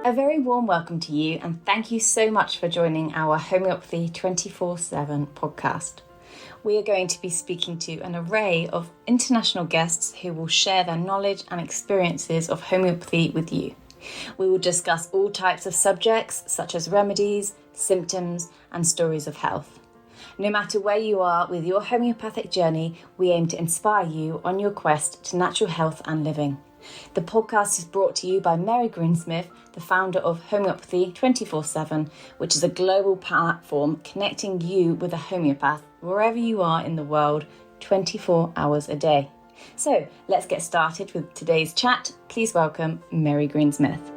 A very warm welcome to you, and thank you so much for joining our Homeopathy 24/7 podcast. We are going to be speaking to an array of international guests who will share their knowledge and experiences of homeopathy with you. We will discuss all types of subjects such as remedies, symptoms, and stories of health. No matter where you are with your homeopathic journey, we aim to inspire you on your quest to natural health and living. The podcast is brought to you by Mary Greensmith, the founder of Homeopathy 24/7, which is a global platform connecting you with a homeopath wherever you are in the world, 24 hours a day. So let's get started with today's chat. Please welcome Mary Greensmith.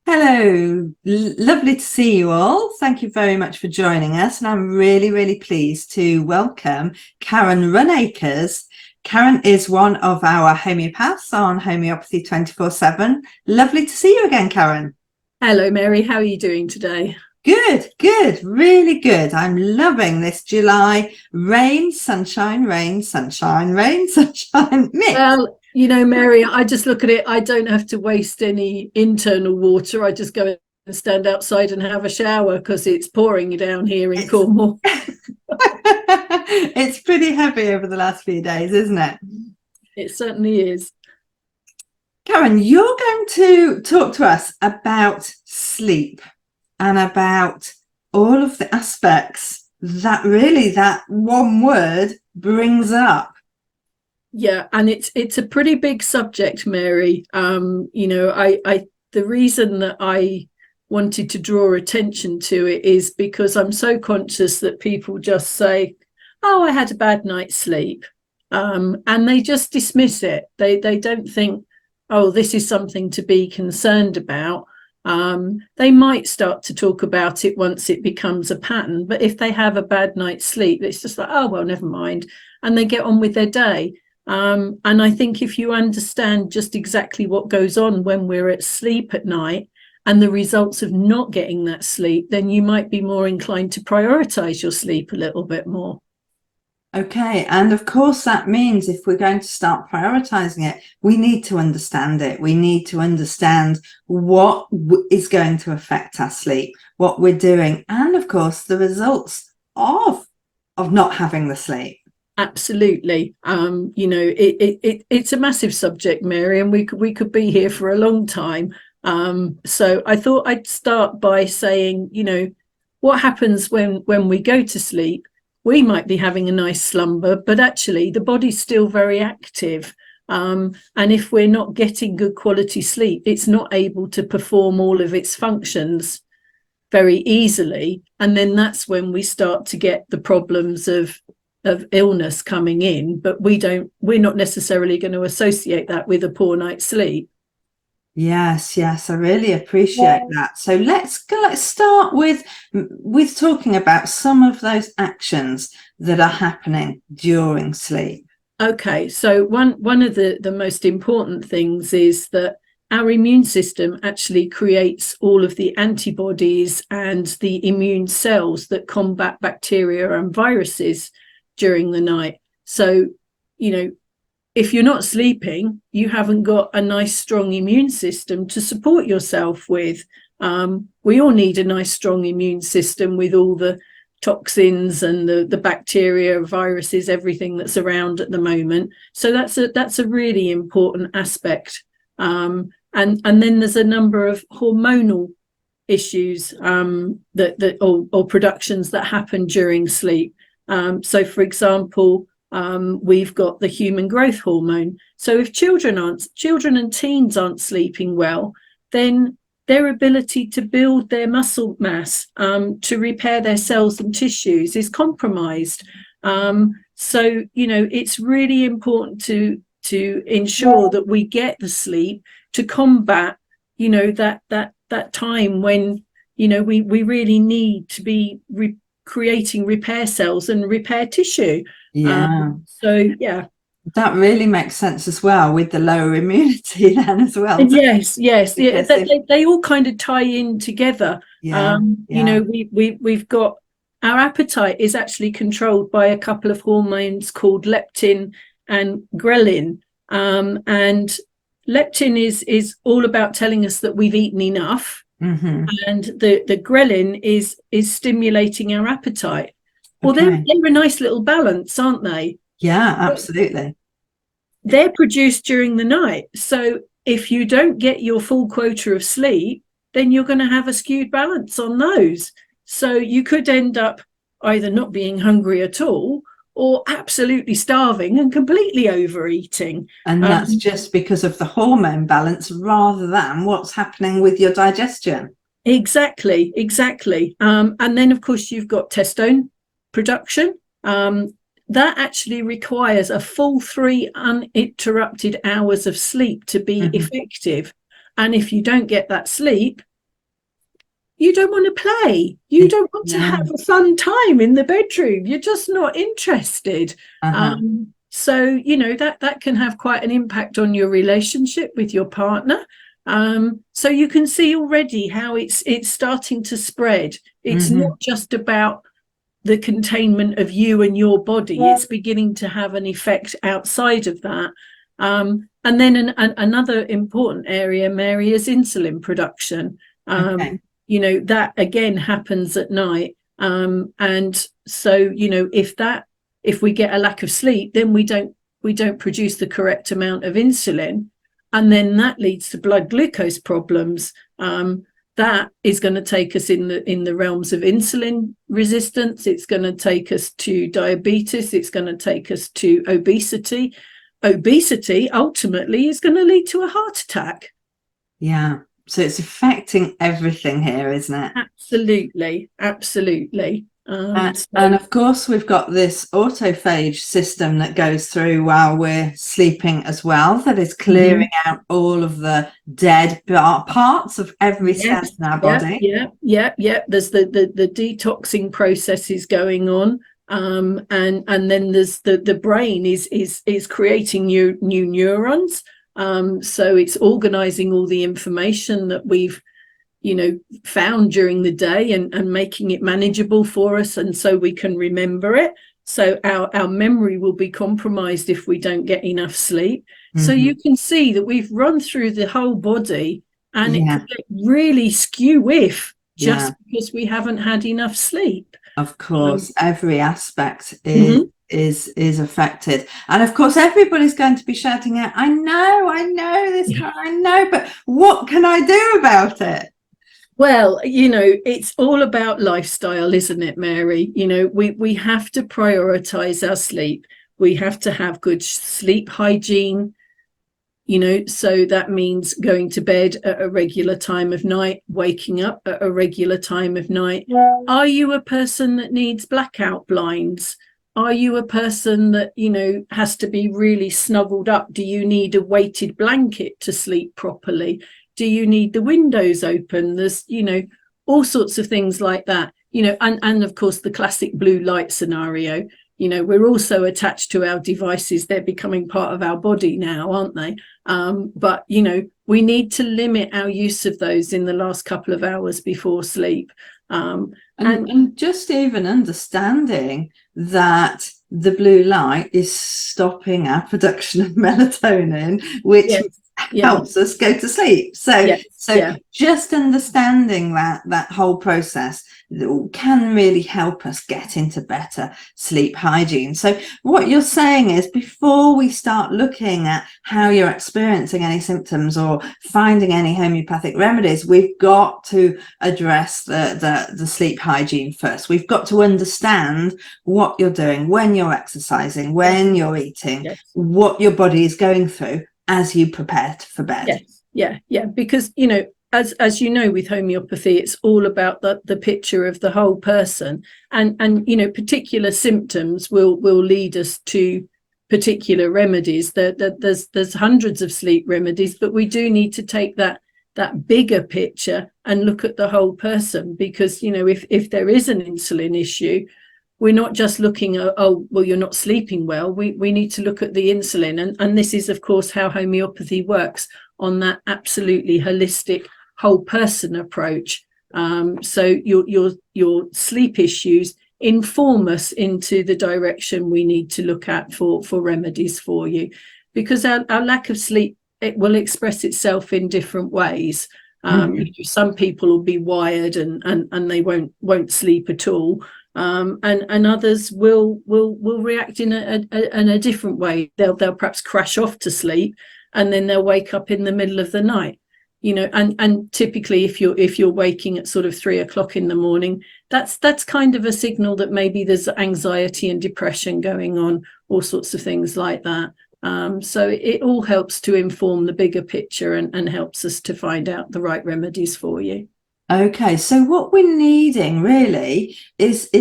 Hello, lovely to see you all. Thank you very much for joining us. And I'm really pleased to welcome Karen Runacres. Karen is one of our homeopaths on Homeopathy 24/7. Lovely to see you again, Karen. Hello, Mary. How are you doing today? Good, really good. I'm loving this July rain, sunshine mix. Well, Mary, I just look at it. I don't have to waste any internal water. I just go and stand outside and have a shower because it's pouring down here in Cornwall. It's pretty heavy over the last few days, isn't it? It certainly is. Karen, you're going to talk to us about sleep and about all of the aspects that really that one word brings up. Yeah, and it's a pretty big subject, Mary. The reason that I wanted to draw attention to it is because I'm so conscious that people just say, "Oh, I had a bad night's sleep," and they just dismiss it. They don't think, "Oh, this is something to be concerned about." They might start to talk about it once it becomes a pattern, but if they have a bad night's sleep, it's just like, "Oh, well, never mind," and they get on with their day. And I think if you understand just exactly what goes on when we're at sleep at night and the results of not getting that sleep, then you might be more inclined to prioritize your sleep a little bit more. Okay, and of course that means if we're going to start prioritizing it, we need to understand it. We need to understand what is going to affect our sleep, what we're doing, and of course the results of not having the sleep. Absolutely. It's a massive subject, Mary, and we could be here for a long time. So I thought I'd start by saying, what happens when we go to sleep? We might be having a nice slumber, but actually the body's still very active. And if we're not getting good quality sleep, it's not able to perform all of its functions very easily. And then that's when we start to get the problems of illness coming in, but we're not necessarily going to associate that with a poor night's sleep. Yes, I really appreciate that. So let's start with talking about some of those actions that are happening during sleep. Okay, so one of the most important things is that our immune system actually creates all of the antibodies and the immune cells that combat bacteria and viruses during the night. So, if you're not sleeping, you haven't got a nice, strong immune system to support yourself with. We all need a nice, strong immune system with all the toxins and the bacteria, viruses, everything that's around at the moment. So that's a really important aspect. And then there's a number of hormonal issues or productions that happen during sleep. So, for example, we've got the human growth hormone. So if children and teens aren't sleeping well, then their ability to build their muscle mass, to repair their cells and tissues is compromised. So, it's really important to ensure that we get the sleep to combat, that time when, we really need to be creating repair cells and repair tissue. That really makes sense as well with the lower immunity then as well. Yes. They all kind of tie in together. We've got our appetite is actually controlled by a couple of hormones called leptin and ghrelin, and leptin is all about telling us that we've eaten enough, and the ghrelin is stimulating our appetite. Well, they're a nice little balance, aren't they? Yeah, absolutely. They're produced during the night. So if you don't get your full quota of sleep, then you're going to have a skewed balance on those. So you could end up either not being hungry at all or absolutely starving and completely overeating. And that's just because of the hormone balance rather than what's happening with your digestion. Exactly. And then, of course, you've got testosterone production. That actually requires a full 3 uninterrupted hours of sleep to be effective. And if you don't get that sleep, you don't want to play. You don't want to have a fun time in the bedroom. You're just not interested. So, you know, that can have quite an impact on your relationship with your partner. So you can see already how it's starting to spread. It's not just about the containment of you and your body. It's beginning to have an effect outside of that. And then another important area, Mary, is insulin production. You know, that again happens at night. And so, you know, if we get a lack of sleep, then we don't produce the correct amount of insulin. And then that leads to blood glucose problems. That is going to take us in the realms of insulin resistance. It's going to take us to diabetes. It's going to take us to obesity. Obesity ultimately is going to lead to a heart attack. Yeah. So it's affecting everything here, isn't it? Absolutely. And of course, we've got this autophagy system that goes through while we're sleeping as well, that is clearing out all of the dead parts of every cell in our body. Yeah. There's the detoxing processes going on. And then there's the brain is creating new neurons. So it's organizing all the information that we've, you know, found during the day and making it manageable for us, and so we can remember it. So our memory will be compromised if we don't get enough sleep. So you can see that we've run through the whole body, and it can get really skew-whiff just because we haven't had enough sleep. Of course, every aspect is affected, and of course everybody's going to be shouting out, I know this, I know, but what can I do about it? Well, you know, it's all about lifestyle, isn't it, Mary? You know, we have to prioritize our sleep. We have to have good sleep hygiene, you know, so that means going to bed at a regular time of night, waking up at a regular time of night. Are you a person that needs blackout blinds? Are you a person that, you know, has to be really snuggled up? Do you need a weighted blanket to sleep properly? Do you need the windows open? There's, you know, all sorts of things like that, you know, and of course, the classic blue light scenario. You know, we're also attached to our devices. They're becoming part of our body now, aren't they? But, you know, we need to limit our use of those in the last couple of hours before sleep. And just even understanding that the blue light is stopping our production of melatonin, which helps us go to sleep. So just understanding that whole process can really help us get into better sleep hygiene. So what you're saying is, before we start looking at how you're experiencing any symptoms or finding any homeopathic remedies, we've got to address the sleep hygiene first. We've got to understand what you're doing, when you're exercising, when you're eating, what your body is going through as you prepare for bed. Because, you know, as you know, with homeopathy, it's all about the picture of the whole person, and you know, particular symptoms will lead us to particular remedies. There's hundreds of sleep remedies, but we do need to take that bigger picture and look at the whole person, because, you know, if there is an insulin issue, we're not just looking at, oh, well, you're not sleeping well. We need to look at the insulin, and this is, of course, how homeopathy works on that absolutely holistic whole person approach. So your sleep issues inform us into the direction we need to look at for remedies for you, because our lack of sleep it will express itself in different ways. Some people will be wired and they won't sleep at all. And others will react in a different way. They'll perhaps crash off to sleep, and then they'll wake up in the middle of the night. And typically if you're waking at sort of 3 o'clock in the morning, that's kind of a signal that maybe there's anxiety and depression going on, all sorts of things like that. So it all helps to inform the bigger picture and helps us to find out the right remedies for you. Okay, so what we're needing really is a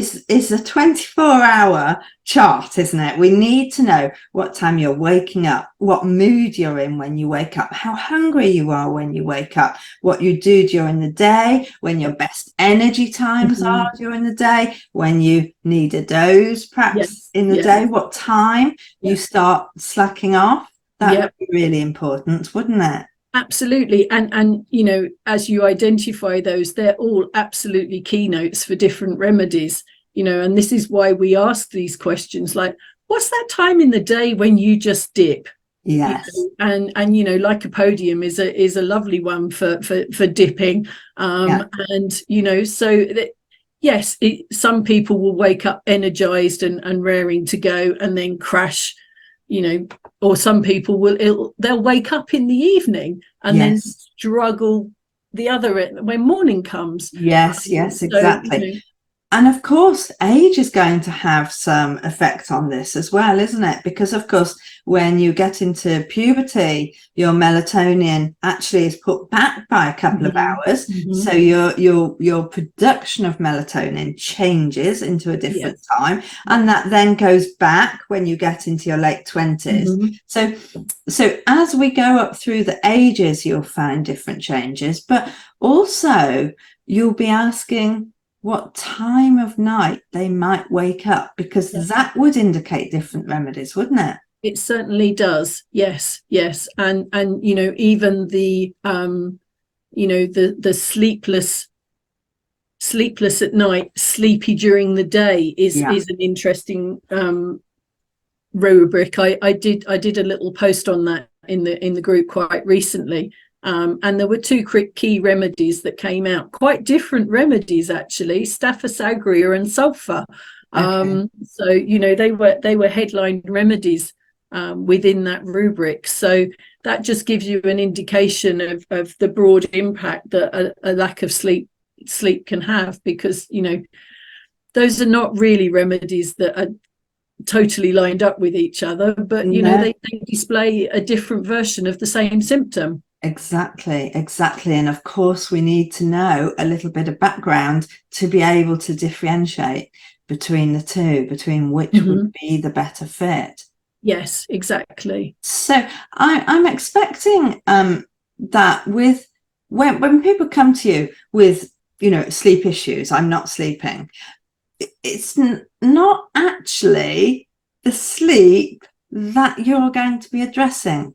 24-hour chart, isn't it? We need to know what time you're waking up, what mood you're in when you wake up, how hungry you are when you wake up, what you do during the day, when your best energy times are during the day, when you need a doze perhaps in the day, what time you start slacking off. That would be really important, wouldn't it? Absolutely. And as you identify those, they're all absolutely keynotes for different remedies, and this is why we ask these questions like, what's that time in the day when you just dip? Yes. And lycopodium is a lovely one for dipping. And, so that, yes, some people will wake up energized and raring to go and then crash, or some people they'll wake up in the evening and then struggle the other when morning comes. Yes, exactly. And of course, age is going to have some effect on this as well, isn't it? Because of course, when you get into puberty, your melatonin actually is put back by a couple of hours. So your production of melatonin changes into a different time, and that then goes back when you get into your late 20s. So as we go up through the ages, you'll find different changes, but also you'll be asking what time of night they might wake up, because that would indicate different remedies, wouldn't it? It certainly does. Yes. And even the the sleepless at night, sleepy during the day is an interesting rubric. I did a little post on that in the group quite recently. And there were two key remedies that came out, quite different remedies actually, Staphysagria and sulfur. So they were headline remedies within that rubric. So that just gives you an indication of the broad impact that a lack of sleep can have, because those are not really remedies that are totally lined up with each other, but they display a different version of the same symptom. Exactly. And of course, we need to know a little bit of background to be able to differentiate between the two, between which would be the better fit. Yes, exactly. So I'm expecting that with when people come to you with sleep issues, I'm not sleeping, it's not actually the sleep that you're going to be addressing.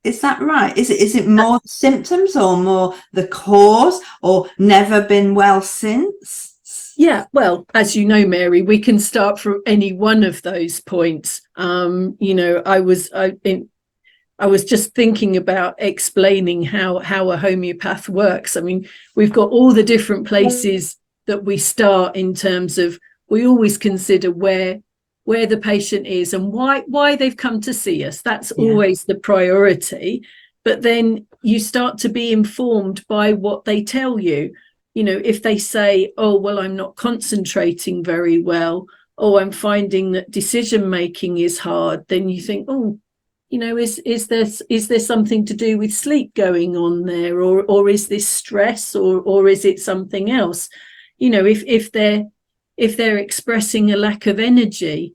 Is that right? Is it more symptoms, or more the cause, or never been well since? Yeah, well, as you know, Mary, we can start from any one of those points. I was just thinking about explaining how a homeopath works. I mean, we've got all the different places that we start in terms of, we always consider where the patient is and why they've come to see us. That's always the priority. But then you start to be informed by what they tell you. If they say, oh, well, I'm not concentrating very well, or I'm finding that decision making is hard, then you think, oh, is there something to do with sleep going on there, or is this stress, or is it something else? If they're expressing a lack of energy,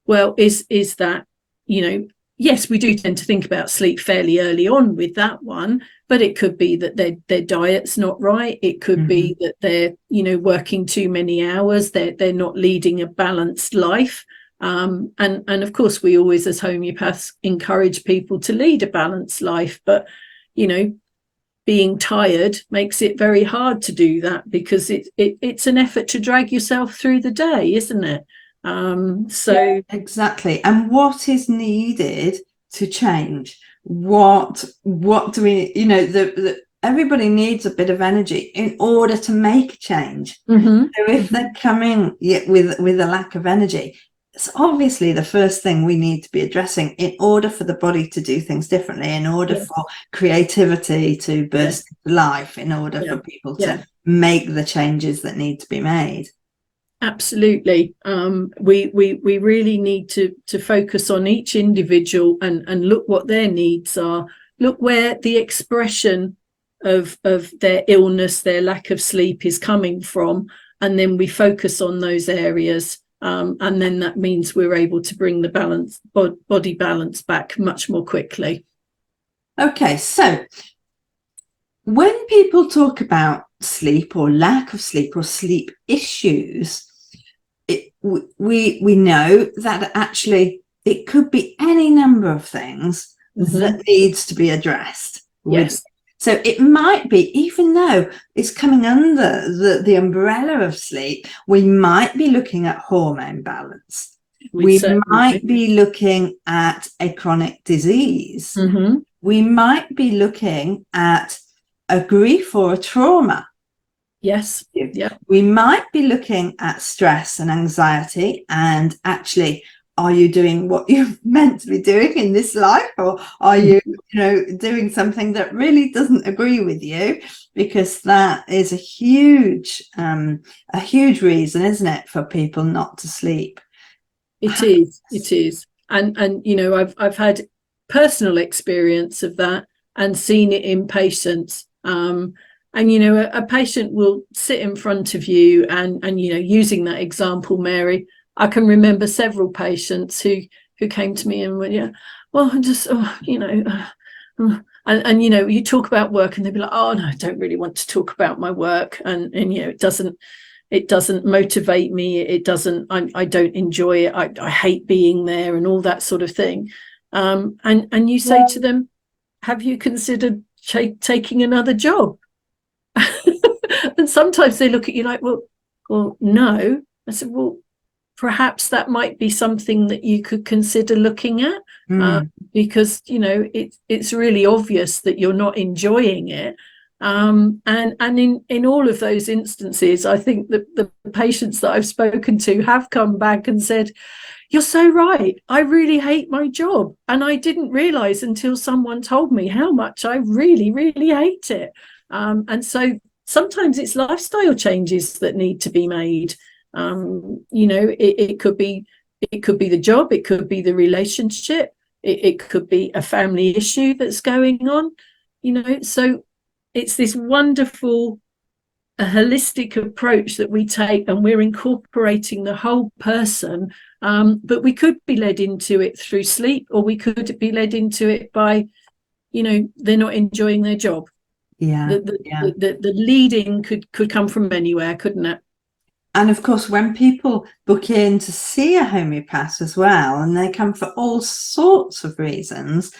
well, is that, yes, we do tend to think about sleep fairly early on with that one, but it could be that their diet's not right. It could be that they're, working too many hours. They're not leading a balanced life. And of course, we always, as homeopaths, encourage people to lead a balanced life, but, being tired makes it very hard to do that, because it's an effort to drag yourself through the day, isn't it? Exactly. And what is needed to change? What do we, everybody needs a bit of energy in order to make change. Mm-hmm. So if they're coming with a lack of energy, it's obviously the first thing we need to be addressing in order for the body to do things differently, in order for creativity to burst into life, in order for people to make the changes that need to be made. Absolutely. We really need to focus on each individual and look what their needs are, look where the expression of their illness, their lack of sleep is coming from, and then we focus on those areas. And then that means we're able to bring the body balance back much more quickly. Okay, so when people talk about sleep or lack of sleep or sleep issues, we know that actually it could be any number of things that needs to be addressed. Yes. So it might be, even though it's coming under the umbrella of sleep, we might be looking at hormone balance. We might be looking at a chronic disease. We might be looking at a grief or a trauma. Yes. Yeah. We might be looking at stress and anxiety, and actually, are you doing what you're meant to be doing in this life, or are you, doing something that really doesn't agree with you? Because that is a huge reason, isn't it, for people not to sleep? It is. And I've had personal experience of that and seen it in patients. And a patient will sit in front of you and using that example, Mary, I can remember several patients who came to me and went, I'm just, you talk about work and they'd be like, oh no, I don't really want to talk about my work, and it doesn't motivate me, I don't enjoy it, I hate being there, and all that sort of thing. And you say to them, have you considered taking another job? And sometimes they look at you like, well, no. I said, well, perhaps that might be something that you could consider looking at, because it's really obvious that you're not enjoying it. And in all of those instances, I think that the patients that I've spoken to have come back and said, you're so right, I really hate my job, and I didn't realize until someone told me how much I really, really hate it. And so sometimes it's lifestyle changes that need to be made. It could be the job, it could be the relationship, it could be a family issue that's going on, so it's this wonderful holistic approach that we take, and we're incorporating the whole person, but we could be led into it through sleep, or we could be led into it by they're not enjoying their job. The leading could come from anywhere, couldn't it? And of course, when people book in to see a homeopath as well, and they come for all sorts of reasons,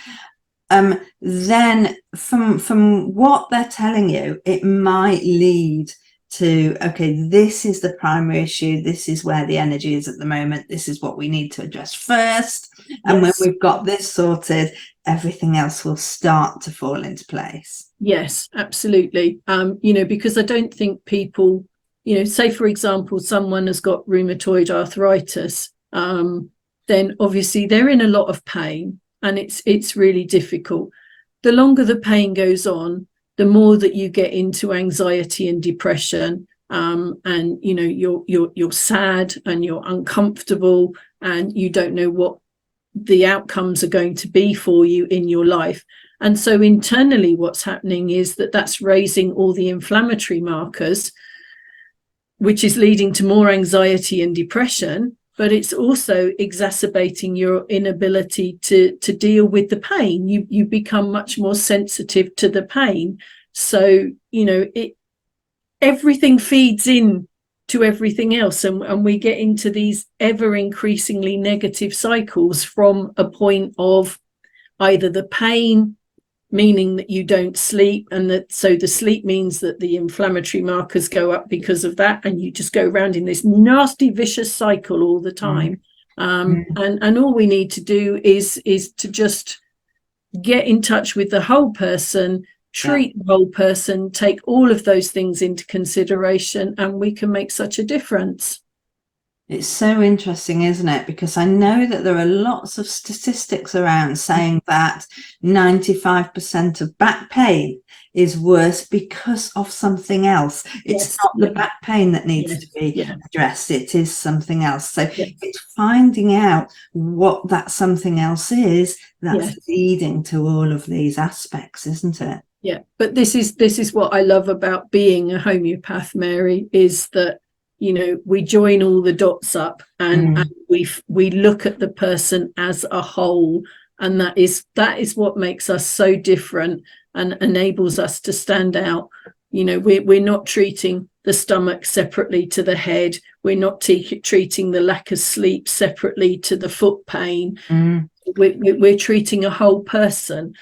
then from what they're telling you, it might lead to, okay, this is the primary issue, this is where the energy is at the moment, this is what we need to address first. And when we've got this sorted, everything else will start to fall into place. Yes, absolutely. Because I don't think people, say, for example, someone has got rheumatoid arthritis, then obviously they're in a lot of pain, and it's really difficult. The longer the pain goes on, the more that you get into anxiety and depression, and you're sad and you're uncomfortable, and you don't know what the outcomes are going to be for you in your life. And so internally what's happening is that's raising all the inflammatory markers, which is leading to more anxiety and depression, but it's also exacerbating your inability to deal with the pain. You become much more sensitive to the pain. So, everything feeds in to everything else, and we get into these ever increasingly negative cycles from a point of either the pain, meaning that you don't sleep, and so the sleep means that the inflammatory markers go up because of that, and you just go around in this nasty vicious cycle all the time. And all we need to do is to just get in touch with the whole person, treat the whole person, take all of those things into consideration, and we can make such a difference. It's so interesting, isn't it? Because I know that there are lots of statistics around saying that 95% of back pain is worse because of something else. It's not the back pain that needs to be addressed. It is something else. So it's finding out what that something else is that's leading to all of these aspects, isn't it? Yeah, but this is what I love about being a homeopath, Mary, is that, you know, we join all the dots up and we look at the person as a whole, and that is what makes us so different and enables us to stand out. You know, we're not treating the stomach separately to the head. We're not treating the lack of sleep separately to the foot pain. We're treating a whole person.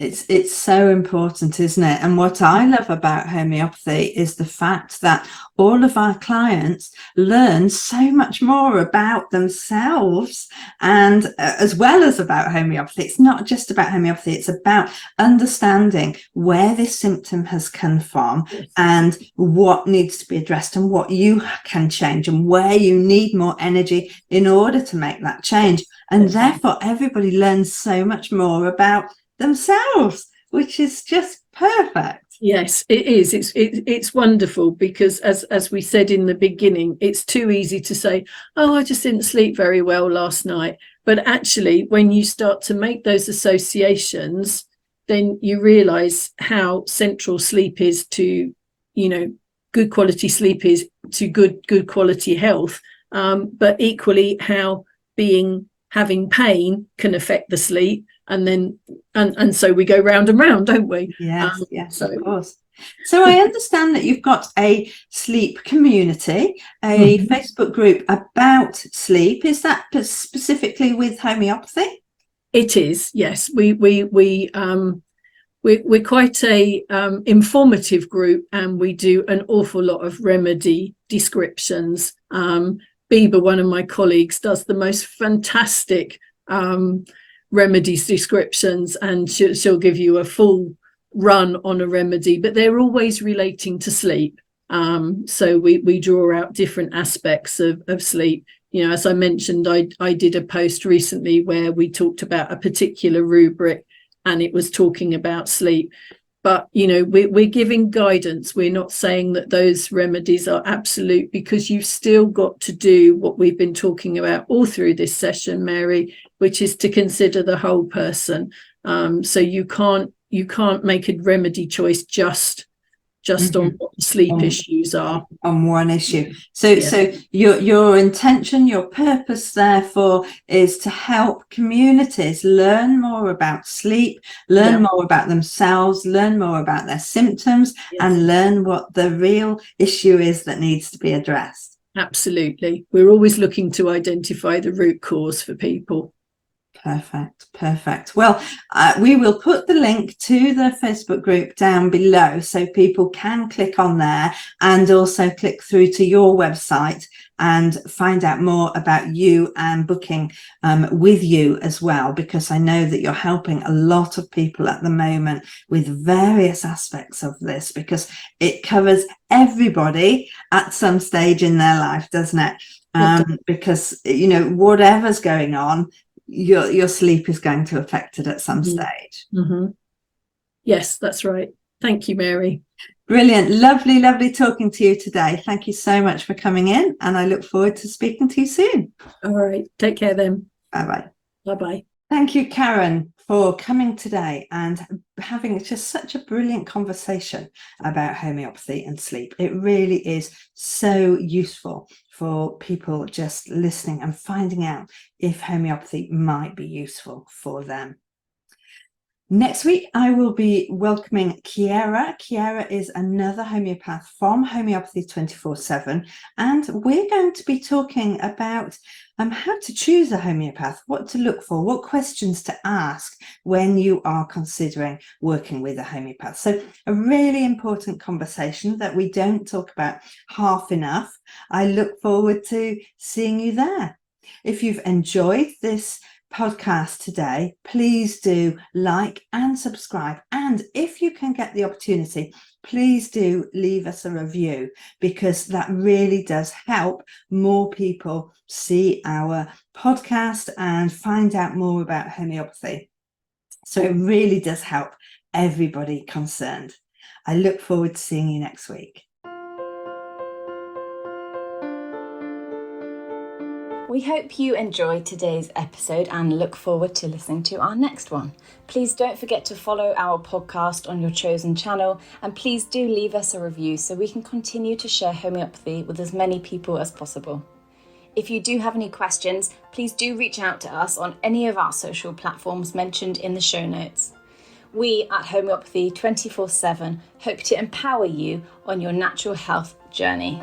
It's so important, isn't it? And what I love about homeopathy is the fact that all of our clients learn so much more about themselves, and as well as about homeopathy. It's not just about homeopathy, it's about understanding where this symptom has come from and what needs to be addressed and what you can change and where you need more energy in order to make that change. And therefore everybody learns so much more about themselves, which is just perfect. Yes, it is. It's wonderful, because as we said in the beginning, it's too easy to say, oh, I just didn't sleep very well last night. But actually, when you start to make those associations, then you realize how central sleep is to, you know, good quality sleep is to good quality health, but equally how having pain can affect the sleep. And then and so we go round and round, don't we? Yes, of course. So I understand that you've got a sleep community, a Facebook group about sleep. Is that specifically with homeopathy? It is, yes. We're quite a informative group, and we do an awful lot of remedy descriptions. Bieber, one of my colleagues, does the most fantastic remedies descriptions, and she'll give you a full run on a remedy, but they're always relating to sleep. So we draw out different aspects of sleep. You know, as I mentioned, I did a post recently where we talked about a particular rubric, and it was talking about sleep. But, you know, we're giving guidance. We're not saying that those remedies are absolute, because you've still got to do what we've been talking about all through this session, Mary, which is to consider the whole person. So you can't make a remedy choice just on what the sleep issues are. On one issue. So your intention, your purpose, therefore, is to help communities learn more about sleep, learn more about themselves, learn more about their symptoms, and learn what the real issue is that needs to be addressed. Absolutely. We're always looking to identify the root cause for people. Perfect. Well, we will put the link to the Facebook group down below, so people can click on there and also click through to your website and find out more about you and booking with you as well, because I know that you're helping a lot of people at the moment with various aspects of this, because it covers everybody at some stage in their life, doesn't it? Because, you know, whatever's going on, your sleep is going to affect it at some stage. Yes, that's right. Thank you, Mary. Brilliant. Lovely talking to you today. Thank you so much for coming in, and I look forward to speaking to you soon. All right, take care then. Bye-bye. Thank you, Karen, for coming today and having just such a brilliant conversation about homeopathy and sleep. It really is so useful for people just listening and finding out if homeopathy might be useful for them. Next week, I will be welcoming Kiera. Kiera is another homeopath from Homeopathy 24/7, and we're going to be talking about how to choose a homeopath, what to look for, what questions to ask when you are considering working with a homeopath. So a really important conversation that we don't talk about half enough. I look forward to seeing you there. If you've enjoyed this podcast today, please do like and subscribe, and if you can get the opportunity, please do leave us a review, because that really does help more people see our podcast and find out more about homeopathy. So it really does help everybody concerned. I look forward to seeing you next week. We hope you enjoyed today's episode and look forward to listening to our next one. Please don't forget to follow our podcast on your chosen channel, and please do leave us a review so we can continue to share homeopathy with as many people as possible. If you do have any questions, please do reach out to us on any of our social platforms mentioned in the show notes. We at Homeopathy 24/7 hope to empower you on your natural health journey.